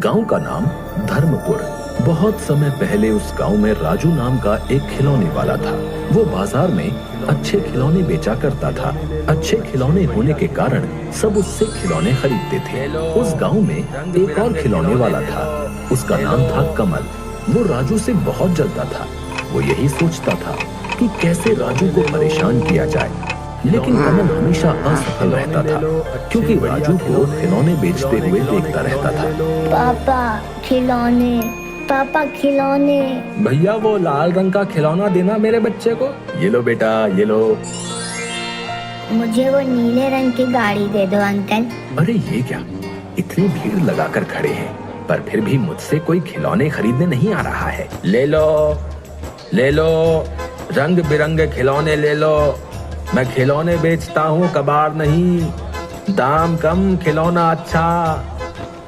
गांव का नाम धर्मपुर। बहुत समय पहले उस गांव में राजू नाम का एक खिलौने वाला था। वो बाजार में अच्छे खिलौने बेचा करता था। अच्छे खिलौने होने के कारण सब उससे खिलौने खरीदते थे। उस गांव में एक और खिलौने वाला था। उसका नाम था कमल। वो राजू से बहुत जलता था। वो यही सोचता था कि कैसे राजू को परेशान किया जाए, लेकिन कमल हमेशा असफल रहता था क्योंकि राजू को खिलौने बेचते हुए देखता रहता था। पापा खिलौने। भैया वो लाल रंग का खिलौना देना मेरे बच्चे को। ये लो बेटा, ये लो। मुझे वो नीले रंग की गाड़ी दे दो अंकल। अरे ये क्या, इतनी भीड़ लगाकर खड़े हैं पर फिर भी मुझसे कोई खिलौने खरीदने नहीं आ रहा है। ले लो रंग बिरंगे खिलौने ले लो। मैं खिलौने बेचता हूँ, कबाड़ नहीं। दाम कम, खिलौना अच्छा।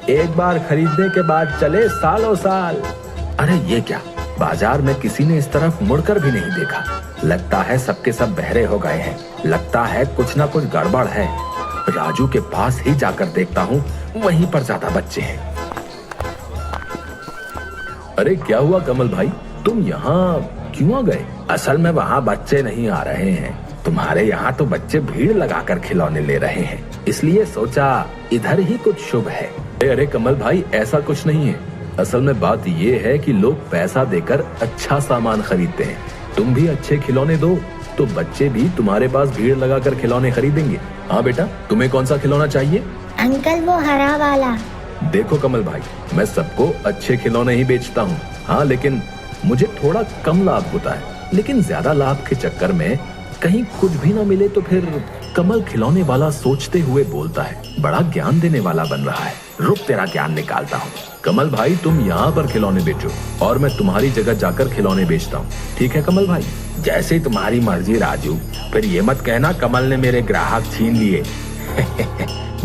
एक बार खरीदने के बाद चले सालों साल। अरे ये क्या, बाजार में किसी ने इस तरफ मुड़कर भी नहीं देखा। लगता है सबके सब बहरे हो गए हैं। लगता है कुछ ना कुछ गड़बड़ है। राजू के पास ही जाकर देखता हूँ, वहीं पर ज्यादा बच्चे हैं। अरे क्या हुआ कमल भाई, तुम यहाँ क्यों आ गए? असल में वहाँ बच्चे नहीं आ रहे हैं। तुम्हारे यहाँ तो बच्चे भीड़ लगाकर खिलौने ले रहे हैं, इसलिए सोचा इधर ही कुछ शुभ है। अरे कमल भाई, ऐसा कुछ नहीं है। असल में बात ये है कि लोग पैसा देकर अच्छा सामान खरीदते हैं। तुम भी अच्छे खिलौने दो तो बच्चे भी तुम्हारे पास भीड़ लगाकर खिलौने खरीदेंगे। हाँ बेटा, तुम्हें कौन सा खिलौना चाहिए? अंकल वो हरा वाला। देखो कमल भाई, मैं सबको अच्छे खिलौने ही बेचता हूँ। हाँ, लेकिन मुझे थोड़ा कम लाभ होता है। लेकिन ज्यादा लाभ के चक्कर में कहीं कुछ भी ना मिले तो फिर। कमल खिलौने वाला सोचते हुए बोलता है। बड़ा ज्ञान देने वाला बन रहा है। रुक, तेरा ज्ञान निकालता हूँ। कमल भाई, तुम यहाँ पर खिलौने बेचो और मैं तुम्हारी जगह जाकर खिलौने बेचता हूँ। ठीक है कमल भाई? जैसे तुम्हारी मर्जी राजू। फिर ये मत कहना कमल ने मेरे ग्राहक छीन लिए।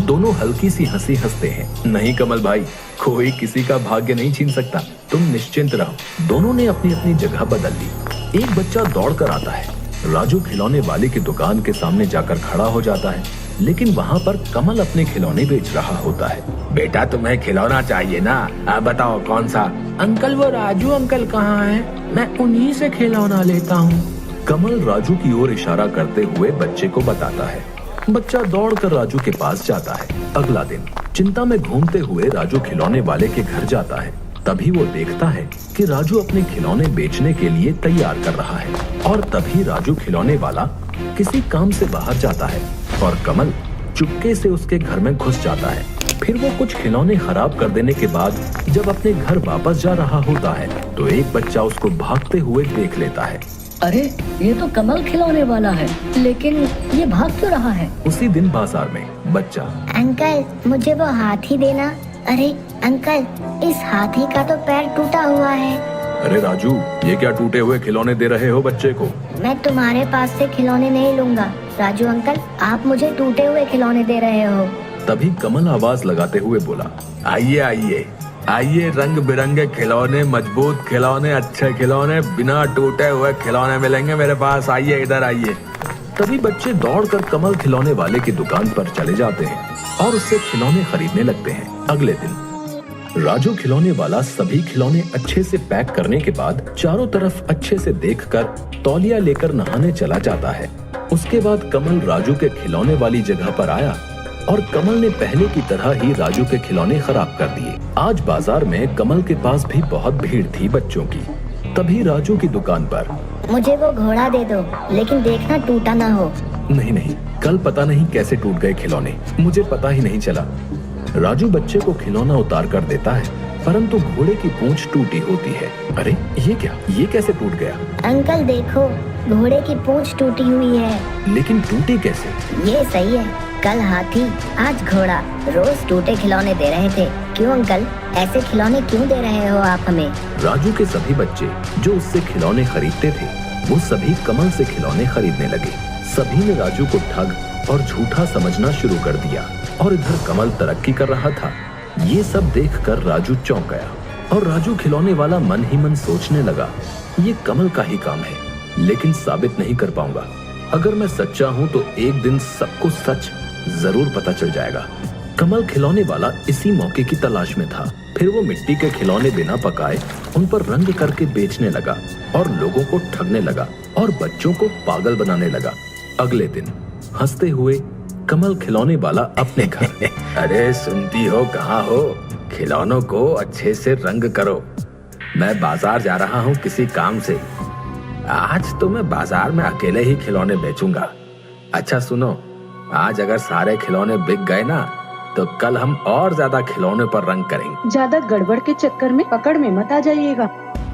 दोनों हल्की सी हंसी हंसते हैं। नहीं कमल भाई, कोई किसी का भाग्य नहीं छीन सकता। तुम निश्चिंत रहो। दोनों ने अपनी अपनी जगह बदल ली। एक बच्चा दौड़ कर आता है। राजू खिलौने वाले की दुकान के सामने जाकर खड़ा हो जाता है, लेकिन वहाँ पर कमल अपने खिलौने बेच रहा होता है। बेटा, तुम्हें खिलौना चाहिए ना? आप बताओ कौन सा? अंकल वो राजू अंकल कहाँ हैं? मैं उन्हीं से खिलौना लेता हूँ। कमल राजू की ओर इशारा करते हुए बच्चे को बताता है। बच्चा दौड़कर राजू के पास जाता है। अगला दिन चिंता में घूमते हुए राजू खिलौने वाले के घर जाता है। तभी वो देखता है कि राजू अपने खिलौने बेचने के लिए तैयार कर रहा है। और तभी राजू खिलौने वाला किसी काम से बाहर जाता है और कमल चुपके से उसके घर में घुस जाता है। फिर वो कुछ खिलौने खराब कर देने के बाद जब अपने घर वापस जा रहा होता है तो एक बच्चा उसको भागते हुए देख लेता है। अरे ये तो कमल खिलौने वाला है, लेकिन ये भाग क्यों रहा है? उसी दिन बाजार में बच्चा। अंकल मुझे वो हाथी देना। अरे अंकल, इस हाथी का तो पैर टूटा हुआ है। अरे राजू, ये क्या टूटे हुए खिलौने दे रहे हो बच्चे को? मैं तुम्हारे पास से खिलौने नहीं लूंगा। राजू अंकल, आप मुझे टूटे हुए खिलौने दे रहे हो। तभी कमल आवाज लगाते हुए बोला, आइए आइए आइए, रंग बिरंगे खिलौने, मजबूत खिलौने, अच्छे खिलौने, बिना टूटे हुए खिलौने मिलेंगे मेरे पास। आइए, इधर आइए। तभी बच्चे दौड़कर कमल खिलौने वाले की दुकान पर चले जाते हैं और उससे खिलौने खरीदने लगते हैं। अगले दिन राजू खिलौने वाला सभी खिलौने अच्छे से पैक करने के बाद चारों तरफ अच्छे से देखकर तौलिया लेकर नहाने चला जाता है। उसके बाद कमल राजू के खिलौने वाली जगह पर आया और कमल ने पहले की तरह ही राजू के खिलौने खराब कर दिए। आज बाजार में कमल के पास भी बहुत भीड़ थी बच्चों की। तभी राजू की दुकान पर, मुझे वो घोड़ा दे दो, लेकिन देखना टूटा ना हो। नहीं नहीं, कल पता नहीं कैसे टूट गए खिलौने, मुझे पता ही नहीं चला। राजू बच्चे को खिलौना उतार कर देता है, परंतु घोड़े की पूंछ टूटी होती है। अरे ये क्या, ये कैसे टूट गया? अंकल देखो, घोड़े की पूंछ टूटी हुई है। लेकिन टूटी कैसे? ये सही है, कल हाथी आज घोड़ा, रोज टूटे खिलौने दे रहे थे। क्यों अंकल, ऐसे खिलौने क्यों दे रहे हो आप हमें? राजू के सभी बच्चे जो उससे खिलौने खरीदते थे वो सभी कमल से खिलौने खरीदने लगे। सभी ने राजू को ठग और झूठा समझना शुरू कर दिया और इधर कमल तरक्की कर रहा था। ये सब देखकर राजू चौंक गया और राजू खिलौने वाला मन ही मन सोचने लगा, ये कमल का ही काम है, लेकिन साबित नहीं कर पाऊंगा। अगर मैं सच्चा हूँ तो एक दिन सबको सच जरूर पता चल जाएगा। कमल खिलौने वाला इसी मौके की तलाश में था। फिर वो मिट्टी के खिलौने बिना पकाए उन पर रंग करके बेचने लगा और लोगों को ठगने लगा और बच्चों को पागल बनाने लगा। अगले दिन हंसते हुए कमल खिलौने वाला अपने घर अरे सुनती हो, कहाँ हो? खिलौनों को अच्छे से रंग करो। मैं बाजार जा रहा हूँ किसी काम से। आज तो मैं बाजार में अकेले ही खिलौने बेचूंगा। अच्छा सुनो, आज अगर सारे खिलौने बिक गए ना तो कल हम और ज्यादा खिलौने पर रंग करेंगे। ज्यादा गड़बड़ के चक्कर में पकड़ में मत आ जाइएगा।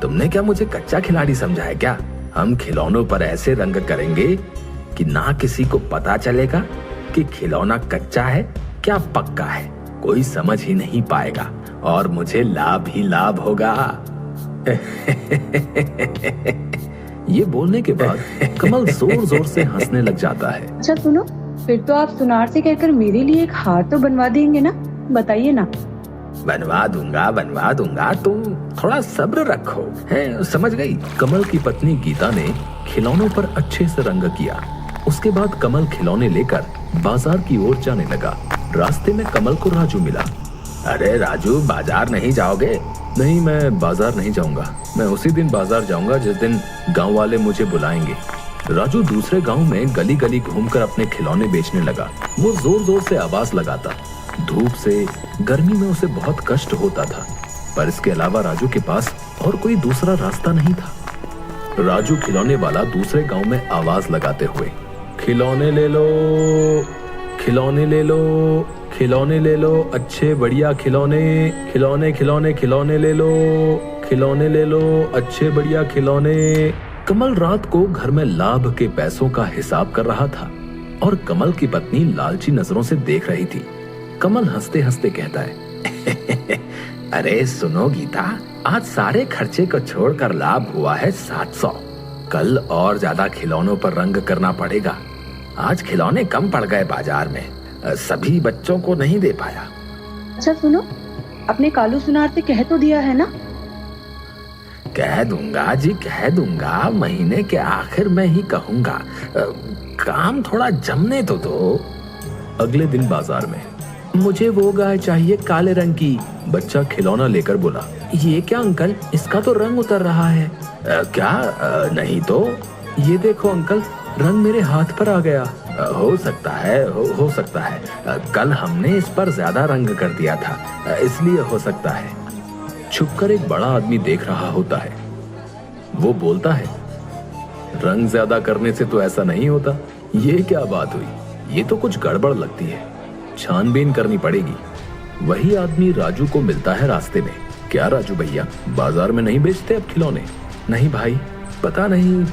तुमने क्या मुझे कच्चा खिलाड़ी समझा है क्या? हम खिलौनों पर ऐसे रंग करेंगे कि ना किसी को पता चलेगा कि खिलौना कच्चा है क्या पक्का है। कोई समझ ही नहीं पाएगा और मुझे लाभ ही लाभ होगा। ये बोलने के बाद कमल जोर जोर से हंसने लग जाता है। अच्छा सुनो, फिर तो आप सुनार से कहकर मेरे लिए एक हार तो बनवा देंगे ना? बताइए ना। बनवा दूंगा, तुम थोड़ा सब्र रखो। है, समझ गई। कमल की पत्नी गीता ने खिलौनों पर अच्छे से रंग किया। उसके बाद कमल खिलौने लेकर बाजार की ओर जाने लगा। रास्ते में कमल को राजू मिला। अरे राजू, बाजार नहीं जाओगे? नहीं, मैं बाजार नहीं जाऊंगा। मैं उसी दिन बाजार जाऊंगा जिस दिन गांव वाले मुझे बुलाएंगे। राजू दूसरे गांव में गली गली घूमकर अपने खिलौने बेचने लगा। वो जोर जोर से आवाज लगाता। धूप से, गर्मी में उसे बहुत कष्ट होता था, पर इसके अलावा राजू के पास और कोई दूसरा रास्ता नहीं था। राजू खिलौने वाला दूसरे गांव में आवाज लगाते हुए, खिलौने ले लो, खिलौने ले लो, खिलौने ले लो, अच्छे बढ़िया खिलौने, खिलौने खिलौने खिलौने ले लो, खिलौने ले लो, अच्छे बढ़िया खिलौने। कमल रात को घर में लाभ के पैसों का हिसाब कर रहा था और कमल की पत्नी लालची नजरों से देख रही थी। कमल हंसते हंसते कहता है, अरे सुनो गीता, आज सारे खर्चे को छोड़कर लाभ हुआ है 700। कल और ज्यादा खिलौनों पर रंग करना पड़ेगा। आज खिलौने कम पड़ गए बाजार में, सभी बच्चों को नहीं दे पाया। अच्छा सुनो, अपने कालू सुनार से कह तो दिया है ना? कह दूंगा जी, कह दूंगा। महीने के आखिर में ही कहूंगा। काम थोड़ा जमने तो दो। अगले दिन बाजार में, मुझे वो गाय चाहिए काले रंग की। बच्चा खिलौना लेकर बोला, ये क्या अंकल, इसका तो रंग उतर रहा है। क्या? नहीं तो। ये देखो अंकल, रंग मेरे हाथ पर आ गया। हो सकता है, हो सकता है। कल हमने इस पर ज्यादा रंग कर दिया था, इसलिए हो सकता है। छुपकर एक बड़ा आदमी देख रहा होता है। वो बोलता है, रंग ज्यादा करने से तो ऐसा नहीं होता। ये क्या बात हुई? ये तो कुछ गड़बड़ लगती है, छानबीन करनी पड़ेगी। वही आदमी राजू को मिलता है रास्ते में। क्या राजू भैया, बाजार में नहीं बेचते अब खिलौने? नहीं भाई, पता नहीं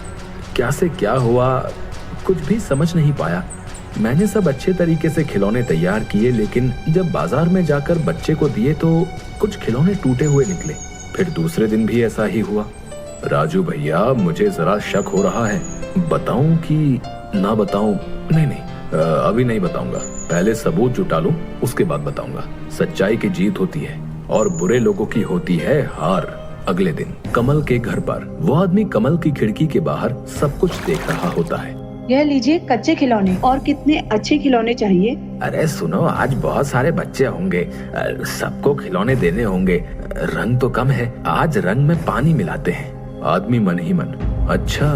क्या से क्या हुआ, कुछ भी समझ नहीं पाया। मैंने सब अच्छे तरीके से खिलौने तैयार किए, लेकिन जब बाजार में जाकर बच्चे को दिए तो कुछ खिलौने टूटे हुए निकले। फिर दूसरे दिन भी ऐसा ही हुआ। राजू भैया, मुझे जरा शक हो रहा है, बताऊं कि ना बताऊं? नहीं, अभी नहीं बताऊंगा। पहले सबूत जुटा लूं, उसके बाद बताऊंगा। सच्चाई की जीत होती है और बुरे लोगों की होती है हार। अगले दिन कमल के घर पर वो आदमी कमल की खिड़की के बाहर सब कुछ देख रहा होता है। यह लीजिए कच्चे खिलौने, और कितने अच्छे खिलौने चाहिए? अरे सुनो, आज बहुत सारे बच्चे होंगे, सबको खिलौने देने होंगे। रंग तो कम है, आज रंग में पानी मिलाते हैं। आदमी मन ही मन, अच्छा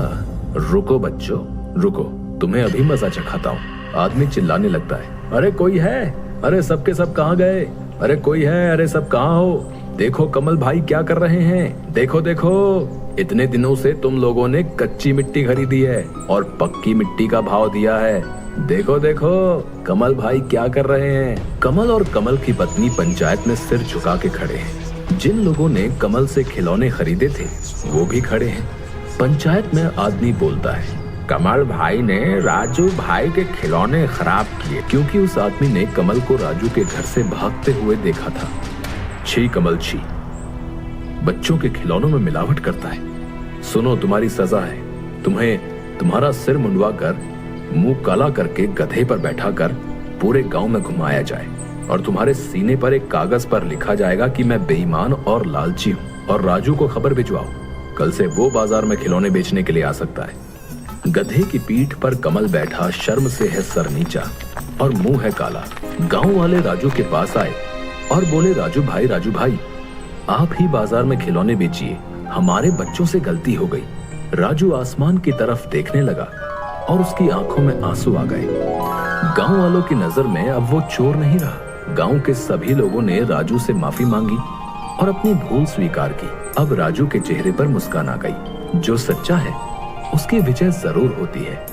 रुको बच्चों, रुको, तुम्हें अभी मजा चखाता हूँ। आदमी चिल्लाने लगता है, अरे कोई है? अरे सबके सब कहाँ गए? अरे कोई है? अरे सब कहाँ हो? देखो कमल भाई क्या कर रहे हैं, देखो देखो। इतने दिनों से तुम लोगों ने कच्ची मिट्टी खरीदी है और पक्की मिट्टी का भाव दिया है। देखो देखो कमल भाई क्या कर रहे हैं। कमल और कमल की पत्नी पंचायत में सिर झुका के खड़े हैं। जिन लोगों ने कमल से खिलौने खरीदे थे वो भी खड़े हैं। पंचायत में आदमी बोलता है, कमल भाई ने राजू भाई के खिलौने खराब किए, क्योंकि उस आदमी ने कमल को राजू के घर से भागते हुए देखा था। छी कमल छी, बच्चों के खिलौनों में मिलावट करता है। सुनो, तुम्हारी सजा है। तुम्हें तुम्हारा सिर मुंडवा कर, मुंह काला करके गधे पर बैठाकर पूरे गांव में घुमाया जाए और तुम्हारे सीने पर एक कागज पर लिखा जाएगा कि मैं बेईमान और लालची हूँ। और राजू को खबर भिजवाओ, कल से वो बाजार में खिलौने बेचने के लिए आ सकता है। गधे की पीठ पर कमल बैठा शर्म से है सर नीचा और मुंह है काला। गांव वाले राजू के पास आए और बोले, राजू भाई आप ही बाजार में खिलौने बेचिए, हमारे बच्चों से गलती हो गई। राजू आसमान की तरफ देखने लगा और उसकी आंखों में आंसू आ गए। गांव वालों की नजर में अब वो चोर नहीं रहा। गांव के सभी लोगों ने राजू से माफी मांगी और अपनी भूल स्वीकार की। अब राजू के चेहरे पर मुस्कान आ गई। जो सच्चा है उसकी विजय जरूर होती है।